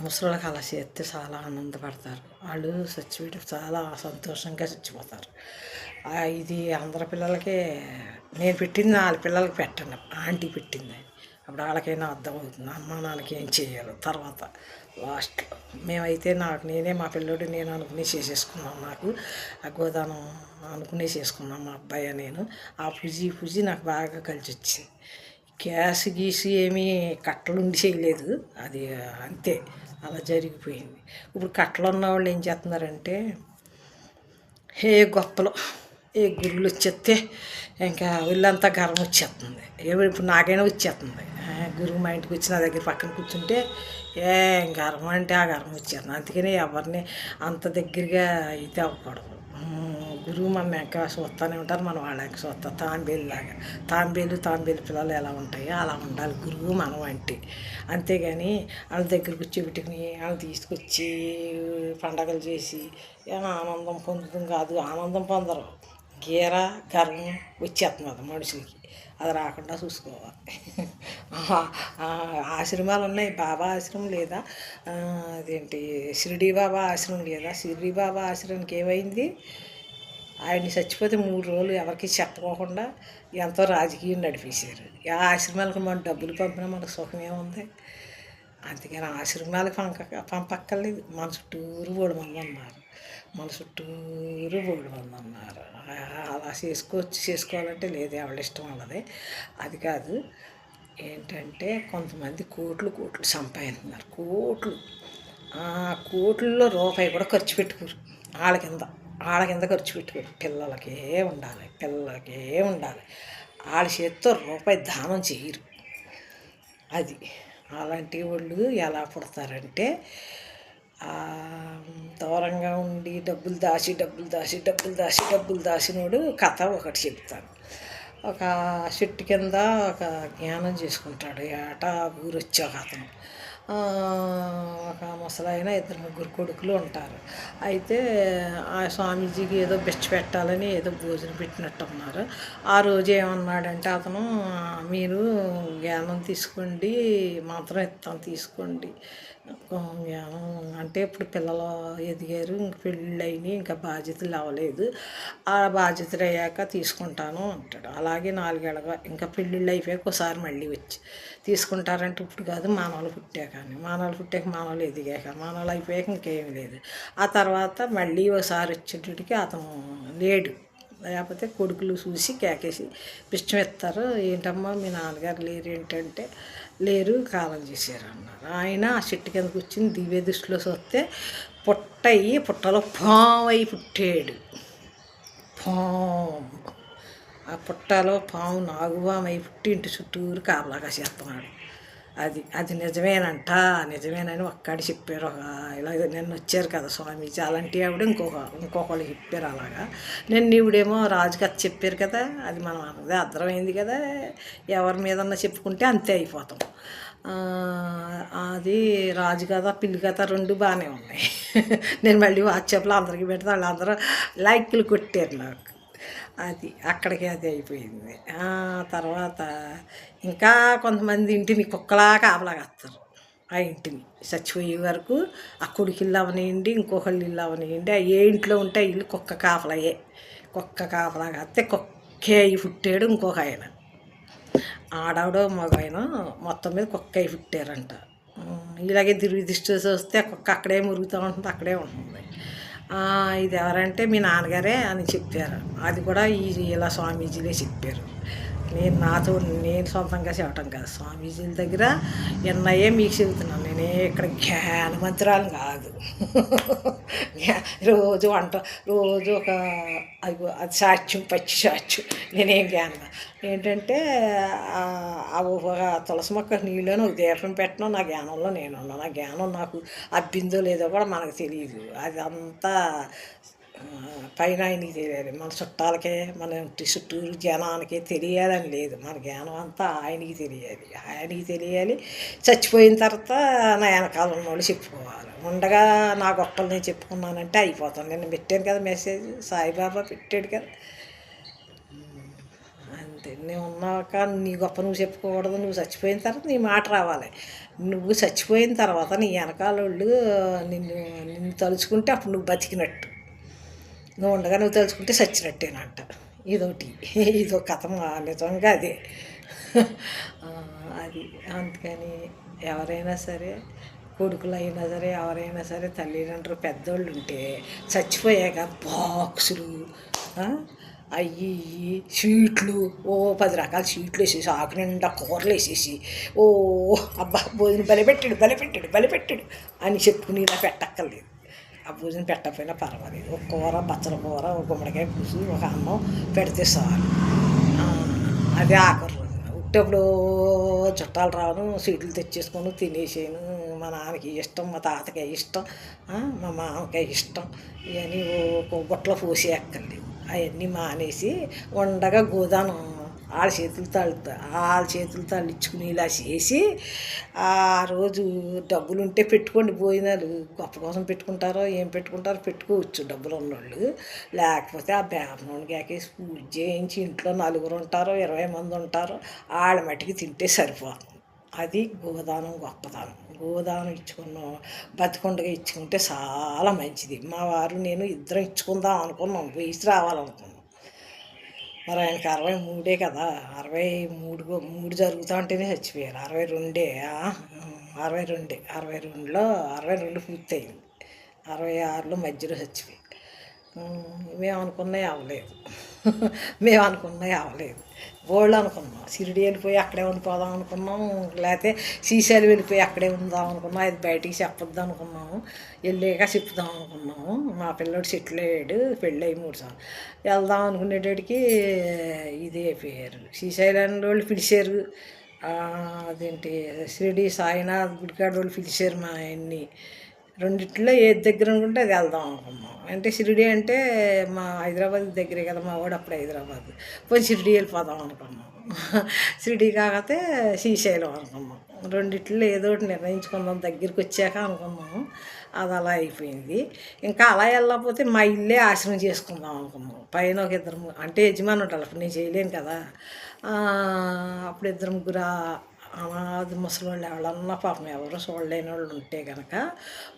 ముసలోళ్ళకి అలా చేస్తే చాలా ఆనందపడతారు. వాళ్ళు చచ్చిపోయి చాలా సంతోషంగా చచ్చిపోతారు. ఇది అందరి పిల్లలకి నేను పెట్టింది వాళ్ళ పిల్లలకి పెట్టను. ఆంటీ పెట్టింది. అప్పుడు వాళ్ళకైనా అర్థమవుతుంది. అమ్మ నాన్నకి ఏం చేయాలో తర్వాత లాస్ట్‌లో. మేమైతే నేనే మా పిల్లోడు నేను అనుకుని చేసేసుకున్నాం. నాకు ఆ గోదానం అనుకునే చేసుకున్నాం మా అబ్బాయి నేను. ఆ పూజి నాకు బాగా కలిసొచ్చింది. గ్యాస్ గీసి ఏమీ కట్టలుండి చేయలేదు. అది అంతే అలా జరిగిపోయింది. ఇప్పుడు కట్టలు ఉన్నవాళ్ళు ఏం చేస్తున్నారంటే ఏ గొప్పలు ఏ గురువులు వచ్చేస్తే ఇంకా ఒళ్ళంతా గర్వం వచ్చేస్తుంది. ఇప్పుడు నాకైనా వచ్చేస్తుంది. గురువు మా ఇంటికి వచ్చి నా దగ్గర పక్కన కూర్చుంటే గర్వం అంటే ఆ గర్వం వచ్చేస్తుంది. అందుకని ఎవరిని అంత దగ్గరగా ఇది అవ్వకూడదు. గురువు మన వెనక చూస్తూనే ఉంటారు, మనం వాళ్ళ వెనక చూస్తాం. తాంబేలు పిల్లలు ఎలా ఉంటాయో అలా ఉండాలి గురువు మనం అంటే. అంతేగాని వాళ్ళ దగ్గరకు వచ్చి పెట్టుకుని వాళ్ళని తీసుకొచ్చి పండగలు చేసి ఆనందం పొందుతాం కాదు. ఆనందం పొందరు, గీర గర్వం వచ్చేస్తున్నది మనుషులకి. అది రాకుండా చూసుకోవాలి. ఆశ్రమాలు ఉన్నాయి. బాబా ఆశ్రమం లేదా, అదేంటి షిరిడి బాబా ఆశ్రమం లేదా? షిరిడి బాబా ఆశ్రమానికి ఏమైంది? ఆయన్ని చచ్చిపోతే 3 రోజులు ఎవరికి చెప్పకోకుండా ఎంతో రాజకీయం నడిపేశారు. ఆ ఆశ్రమాలకు మనం డబ్బులు పంపినా మనకు సుఖమేముంది? అందుకని ఆశ్రమాలకు పంపక్కర్లేదు. మన చుట్టూరు బోలెడు మంది ఉన్నారు. అలా చేసుకోవాలంటే లేదు, ఎవరి ఇష్టం వాళ్ళది. అది కాదు. ఏంటంటే కొంతమంది కోట్లు సంపాదిస్తున్నారు. కోట్లలో రూపాయి కూడా ఖర్చు పెట్టుకోరు. వాళ్ళ కింద ఖర్చు పెట్టుకోరు. పిల్లలకే ఉండాలి. వాళ్ళ చేతితో రూపాయి దానం చేయరు. అది అలాంటి వాళ్ళు ఎలా పుడతారంటే దూరంగా ఉండి డబ్బులు దాచినోడు కథ ఒకటి చెప్తాను. ఒక చెట్టు కింద ఒక జ్ఞానం చేసుకుంటాడు. ఏటా ఊరు వచ్చాక అతను ఒక ముసలాయన 2-3 కొడుకులు ఉంటారు. అయితే ఆ స్వామీజీకి ఏదో బిచ్చ పెట్టాలని ఏదో భోజనం పెట్టినట్టు ఉన్నారు. ఆ రోజు ఏమన్నాడంటే అతను, మీరు జ్ఞానం తీసుకోండి, మంత్రం ఇస్తాను తీసుకోండి. జ్ఞానం అంటే ఇప్పుడు పిల్లలు ఎదిగారు, ఇంక పెళ్ళి అయినాయి, ఇంకా బాధ్యతలు అవ్వలేదు, ఆ బాధ్యతలు అయ్యాక తీసుకుంటాను అంటాడు. అలాగే 4 ఏళ్ళగా ఇంకా పెళ్ళిళ్ళు అయిపోయాక ఒకసారి మళ్ళీ వచ్చి తీసుకుంటారంటే ఇప్పుడు కాదు, మానవులు మానవులు ఎదిగాక, మానవులు అయిపోయాక ఇంకేమీ లేదు. ఆ తర్వాత మళ్ళీ ఒకసారి వచ్చేటడికి అతను లేడు. లేకపోతే కొడుకులు చూసి కేకేసి పిష్టం ఎత్తారు. ఏంటమ్మా మీ నాన్నగారు లేరు ఏంటంటే, లేరు కాలం చేశారు అన్నారు. ఆయన ఆ చెట్టు కింద కూర్చుని దివ్య దృష్టిలో చూస్తే పుట్టలో పాము అయి పుట్టాడు. పాము, ఆ పుట్టలో పాము నాగుపామై పుట్టి ఇంటి చుట్టూరు కాపలాగా చేస్తున్నాడు. అది నిజమేనని ఒక్కడి చెప్పారు. ఇలాగ నిన్న వచ్చారు కదా స్వామీజీ, అలాంటి ఆవిడ ఇంకొకళ్ళు చెప్పారు అలాగా. ఈవిడేమో రాజుకథ చెప్పారు కదా, అది మనం అదే అర్థమైంది కదా. ఎవరి మీదన్నా చెప్పుకుంటే అంతే అయిపోతాం. అది రాజు కథ పిల్లి కథ 2 బాగానే ఉన్నాయి. నేను మళ్ళీ వాట్సాప్లో అందరికీ పెడితే వాళ్ళందరూ లైక్లు కొట్టారు నాకు. అక్కడికి అది అయిపోయింది. తర్వాత ఇంకా కొంతమంది ఇంటిని కుక్కలా కాపలాగస్తారు. ఆ ఇంటిని చచ్చిపోయే వరకు ఆ కొడుకు ఇల్లు అవనియండి, ఇంకొకళ్ళు ఇల్లు అవనియండి, ఏ ఇంట్లో ఉంటే ఆ ఇల్లు కుక్క కాపలాగా వస్తే కుక్కే అయి పుట్టాడు ఇంకొక ఆయన. ఆడవిడో మగైన మొత్తం మీద కుక్క అయి పుట్టారంట. ఇలాగే దిష్టి వస్తే కుక్క అక్కడే మురుగుతూ ఉంటుంది, అక్కడే ఉంటుంది. ఇది ఎవరంటే మీ నాన్నగారే అని చెప్పారు. అది కూడా ఇలా స్వామీజీలే చెప్పారు. నేను సొంతంగా చెప్పటం కాదు, స్వామీజీల దగ్గర ఎన్నయ్యే మీకు చెబుతున్నాను. నేనే ఇక్కడ జ్ఞాన మంత్రాలు కాదు. రోజు ఒక అది సాక్ష్యం, పచ్చి సాక్ష్యం. నేనేం జ్ఞానం ఏంటంటే ఒక తులసి మొక్క నీళ్ళని ఒక దీపం పెట్టడం నా జ్ఞానంలో నేనున్నాను. నా జ్ఞానం నాకు అబ్బిందో లేదో కూడా మనకు తెలియదు. అది అంతా పైన ఆయనకి తెలియాలి. మన చుట్టాలకే, మన చుట్టూరు జనానికి తెలియాలని లేదు. మన జ్ఞానం అంతా ఆయనకి తెలియాలి. చచ్చిపోయిన తర్వాత నా వెనకాల ఉన్నోళ్ళు చెప్పుకోవాలి. ఉండగా నా గొప్పలు నేను చెప్పుకున్నానంటే అయిపోతాను. నేను పెట్టాను కదా మెసేజ్, సాయిబాబా పెట్టాడు కదా. అంతే. నువ్వు ఉన్నాక నీ గొప్ప నువ్వు చెప్పుకోకూడదు. నువ్వు చచ్చిపోయిన తర్వాత నీ మాట రావాలి. నువ్వు చచ్చిపోయిన తర్వాత నీ వెనకాలోళ్ళు నిన్ను నిన్ను తలుచుకుంటే అప్పుడు నువ్వు బతికినట్టు. నువ్వు ఉండగా నువ్వు తలుచుకుంటే చచ్చినట్టేనంట. ఇదొకటి ఇదో కథ నిజంగా అదే. అది అందుకని ఎవరైనా సరే కొడుకులైనా సరే ఎవరైనా సరే తల్లిదండ్రులు పెద్దోళ్ళు ఉంటే చచ్చిపోయాక బాక్సులు అయ్యి స్వీట్లు 10 రకాల స్వీట్లు వేసేసి ఆకు నిండా కూరలు వేసేసి అబ్బా భోజనం బలిపెట్టాడు అని చెప్పుకుని ఇలా పెట్టక్కర్లేదు. ఆ భోజనం పెట్టకపోయినా పర్వాలేదు. ఒక కూర బచ్చల కూర, ఒక గుమ్మడికాయ పులుసు, ఒక అన్నం పెడితే చాలు. అదే ఆఖరి రోజు. ఉట్టప్పుడు చుట్టాలు రాను స్వీట్లు తెచ్చేసుకొని తినేసాను. మా నాన్నకి ఇష్టం, మా తాతకి ఇష్టం, మా మామకి ఇష్టం. ఇవన్నీ ఒక బుట్టలో పోసి ఎక్కర్లేదు. అవన్నీ మానేసి ఉండగా గోదానం వాళ్ళ చేతులు తళ్ళించుకుని ఇలా చేసి ఆ రోజు డబ్బులుంటే పెట్టుకోండి. భోజనాలు గొప్ప కోసం పెట్టుకుంటారో ఏం పెట్టుకుంటారో పెట్టుకోవచ్చు డబ్బులు ఉన్నోళ్ళు. లేకపోతే ఆ బేపనోని కేకేసి పూజ చేయించి ఇంట్లో 4 ఉంటారో 20 మంది ఉంటారో వాళ్ళ మట్టికి తింటే సరిపోతుంది. అది గోదానం గొప్పదానం. గోదానం ఇచ్చుకున్నాం బతికొండగా ఇచ్చుకుంటే చాలా మంచిది. మా వారు నేను ఇద్దరం ఇచ్చుకుందాం అనుకున్నాం. వయసు రావాలనుకున్నాం. మరి ఆయనకి 63 కదా. 63 జరుగుతూ ఉంటేనే చచ్చిపోయారు. 62 పూర్తయింది. 66లో మధ్యలో చచ్చిపోయారు. మేము అనుకున్నవి అవ్వలేదు. బోళ్ళు అనుకున్నాం. షిరిడి వెళ్ళిపోయి అక్కడే ఉండిపోదాం అనుకున్నాం. లేకపోతే శ్రీశైలం వెళ్ళిపోయి అక్కడే ఉందాం అనుకున్నాం. అది బయటికి చెప్పొద్దు అనుకున్నాము. వెళ్ళాక చెప్దాం అనుకున్నాము. మా పిల్లోడు సెటిల్ అయ్యాడు. పెళ్ళి అయ్యి 3 సంవత్సరాలు. వెళ్దాం అనుకునేటడికి ఇదే పేరు శ్రీశైలం వాళ్ళు పిలిచారు. అదేంటి షిరిడి సాయినాథ్ గుడికాడ వాళ్ళు పిలిచారు మా ఆయన్ని. రెండిట్లో ఏది దగ్గర అనుకుంటే అది వెళ్దాం అనుకున్నాం. అంటే షిరిడి అంటే మా హైదరాబాద్ దగ్గరే కదా. మా వాడు అప్పుడు హైదరాబాద్ పోయి షిరిడి వెళ్ళిపోదాం అనుకున్నాం. షిరిడి కాకపోతే శ్రీశైలం అనుకున్నాం. రెండిట్లో ఏదో ఒకటి నిర్ణయించుకుందాం దగ్గరికి వచ్చాక అనుకున్నాము. అది అలా అయిపోయింది. ఇంకా అలా వెళ్ళకపోతే మా ఇల్లే ఆశ్రమం చేసుకుందాం అనుకున్నాం. పైన ఒక 2 అంటే యజమాని ఉంటారు. అప్పుడు నేను చేయలేను కదా. అప్పుడు 2 అనాథ ముసలోళ్ళు ఎవరన్నా పాపం ఎవరు చూడలేని వాళ్ళు ఉంటే కనుక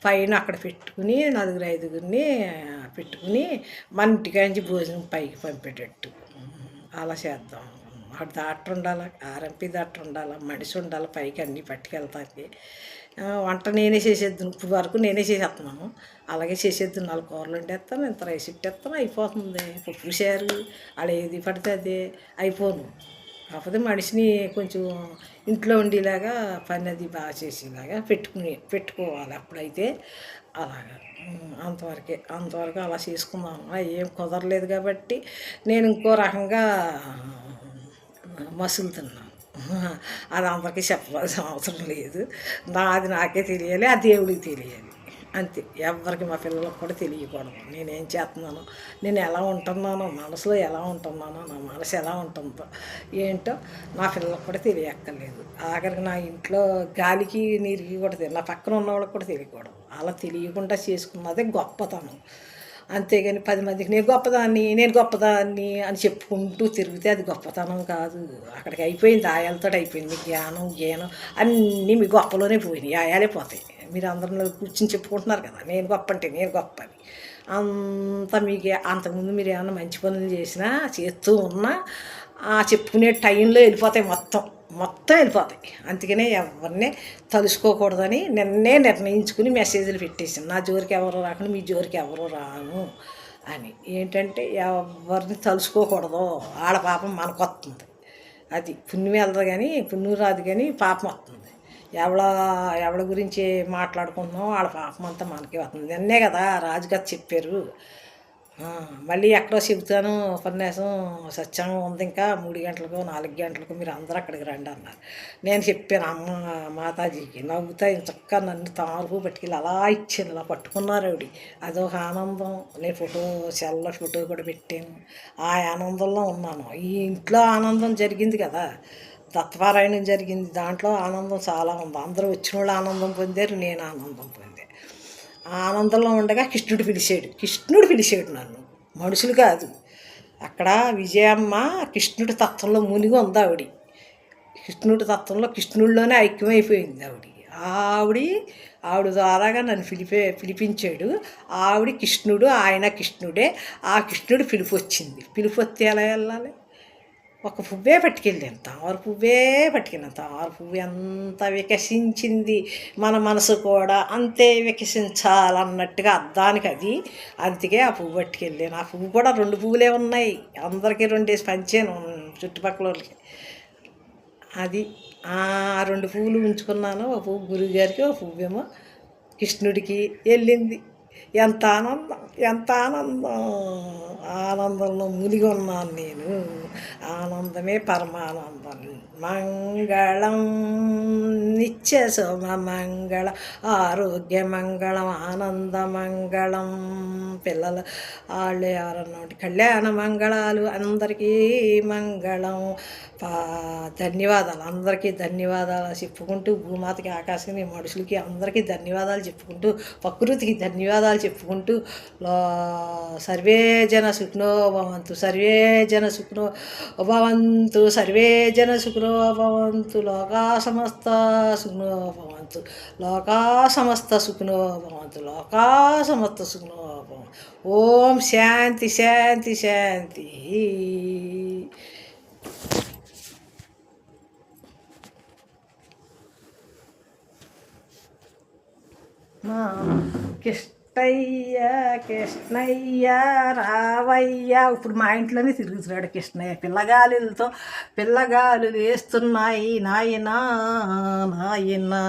పైన అక్కడ పెట్టుకుని 4-5 పెట్టుకుని మన ఇంటికాంచి భోజనం పైకి పంపేటట్టు అలా చేద్దాం. అటు డాక్టర్ ఉండాలి, ఆర్ఎంపీ డాక్టర్ ఉండాలి, మనిషి ఉండాలి పైకి అన్నీ పట్టుకెళ్తానికి. వంట నేనే చేసేద్దాను. ఇప్పుడు వరకు నేనే చేసేస్తున్నాను. అలాగే చేసేద్దాను. 4 కూరలు వండేస్తాను, ఇంత రైస్ ఇట్టేస్తాను, అయిపోతుంది. పప్పు చారు అలా ఏది పడితే అదే అయిపోను. కాకపోతే మనిషిని కొంచెం ఇంట్లో ఉండేలాగా పని అది బాగా చేసేలాగా పెట్టుకోవాలి. అప్పుడైతే అలాగా అంతవరకు అలా చేసుకున్నాను. ఏం కుదరలేదు కాబట్టి నేను ఇంకో రకంగా మసులుతున్నాను. అది అందరికీ చెప్పవలసిన అవసరం లేదు. నాది నాకే తెలియాలి, ఆ దేవుడికి తెలియాలి. అంతే. ఎవరికి మా పిల్లలకు కూడా తెలియకూడదు నేనేం చేస్తున్నానో, నేను ఎలా ఉంటున్నానో, మనసులో ఎలా ఉంటున్నానో, నా మనసు ఎలా ఉంటుందో ఏంటో నా పిల్లలకు కూడా తెలియక్కర్లేదు. ఆఖరికి నా ఇంట్లో గాలికి నీరుకి కూడా నా పక్కన ఉన్న వాళ్ళకి కూడా తెలియకూడదు. అలా తెలియకుండా చేసుకున్నదే గొప్పతనం. అంతేగాని 10 మందికి నేను గొప్పదాన్ని అని చెప్పుకుంటూ తిరిగితే అది గొప్పతనం కాదు. అక్కడికి అయిపోయింది. ఆయాలతో అయిపోయింది. మీ జ్ఞానం అన్నీ మీ గొప్పలోనే పోయినాయి. ఆయాలే పోతాయి. మీరు అందరిలో కూర్చుని చెప్పుకుంటున్నారు కదా నేను గొప్ప అని. అంత మీకు అంతకుముందు మీరు ఏమైనా మంచి పనులు చేసినా చేస్తూ ఉన్నా చెప్పుకునే టైంలో వెళ్ళిపోతాయి. మొత్తం వెళ్ళిపోతాయి. అందుకనే ఎవరిని తలుసుకోకూడదని నిన్నే నిర్ణయించుకుని మెసేజ్లు పెట్టేసాను. నా జోరికి ఎవరు రాకుండా మీ జోరికి ఎవరు రాను అని. ఏంటంటే ఎవరిని తలుసుకోకూడదు. ఆడ పాపం మనకు వస్తుంది. అది పుణ్యం వెళ్తుంది కానీ పుణ్యం రాదు కానీ పాపం వస్తుంది. ఎవడ గురించి మాట్లాడుకుంటున్నాం వాళ్ళ పాపం అంతా మనకే వస్తుంది. నిన్నే కదా రాజుగారు చెప్పారు. మళ్ళీ ఎక్కడో చెబుతాను ఉపన్యాసం సత్సంగం ఉంది ఇంకా 3 గంటలకు 4 గంటలకు మీరు అందరూ అక్కడికి రండి అన్నారు. నేను చెప్పాను అమ్మ మాతాజీకి. నవ్వుతా చక్కగా నన్ను తారుపు పట్టుకెళ్ళి అలా ఇచ్చాను. అలా పట్టుకున్నారు ఆవిడ. అదొక ఆనందం. నేను ఫోటో కూడా పెట్టాను. ఆ ఆనందంలో ఉన్నాను. ఈ ఇంట్లో ఆనందం జరిగింది కదా, దత్తపారాయణం జరిగింది. దాంట్లో ఆనందం చాలా ఉంది. అందరూ వచ్చిన వాళ్ళు ఆనందం పొందారు, నేను ఆనందం పొందాను. ఆనందంలో ఉండగా కృష్ణుడు పిలిచాడు నన్ను. మనుషులు కాదు. అక్కడ విజయమ్మ కృష్ణుడి తత్వంలో మునిగి ఉంది ఆవిడ. కృష్ణుడి తత్వంలో కృష్ణుడిలోనే ఐక్యమైపోయింది ఆవిడ. ఆవిడ ఆవిడ ద్వారాగా నన్ను పిలిపించాడు. ఆవిడ కృష్ణుడు, ఆయన కృష్ణుడే. ఆ కృష్ణుడు పిలుపు వచ్చింది. పిలుపు వస్తే ఎలా వెళ్ళాలి? ఒక పువ్వే పట్టుకెళ్ళాను, తామర పువ్వే పట్టుకెళ్ళాను. తామర పువ్వు ఎంత వికసించింది, మన మనసు కూడా అంతే వికసించాలన్నట్టుగా అర్థానికి అది. అందుకే ఆ పువ్వు పట్టుకెళ్ళాను. ఆ పువ్వు కూడా 2 పువ్వులే ఉన్నాయి. అందరికీ 2 వేసి పంచాను చుట్టుపక్కల వాళ్ళకి. అది 2 పువ్వులు ఉంచుకున్నాను. ఒక పువ్వు గురువుగారికి, ఒక పువ్వేమో కృష్ణుడికి వెళ్ళింది. ఎంత ఆనందం, ఎంత ఆనందం! ఆనందంలో మునిగి ఉన్నాను నేను. ఆనందమే పరమానందం. మంగళం నిత్య శోభ మంగళం, ఆరోగ్య మంగళం, ఆనంద మంగళం. పిల్లలు వాళ్ళు ఎవరన్నా కళ్యాణ మంగళాలు, అందరికీ మంగళం. ధన్యవాదాలు, అందరికీ ధన్యవాదాలు చెప్పుకుంటూ, భూమాతకి, ఆకాశానికి, మనుషులకి అందరికీ ధన్యవాదాలు చెప్పుకుంటూ, ప్రకృతికి ధన్యవాదాలు చెప్పుకుంటూ, సర్వే జన సుఖినో భవంతు, సర్వే జన సుఖినో భవంతు, సర్వే జన సుఖినో భవంతు, లోకా సమస్త సుఖినో భవంతు, లోకా సమస్త సుఖినో భవంతు, లోకా సమస్త సుఖినో భవంతు. ఓం శాంతి శాంతి శాంతి. కృష్ణయ్య కృష్ణయ్య రావయ్య. ఇప్పుడు మా ఇంట్లోనే తిరుగుతున్నాడు కృష్ణయ్య. పిల్లగాలులు వేస్తున్నాయి నాయనా నాయనా.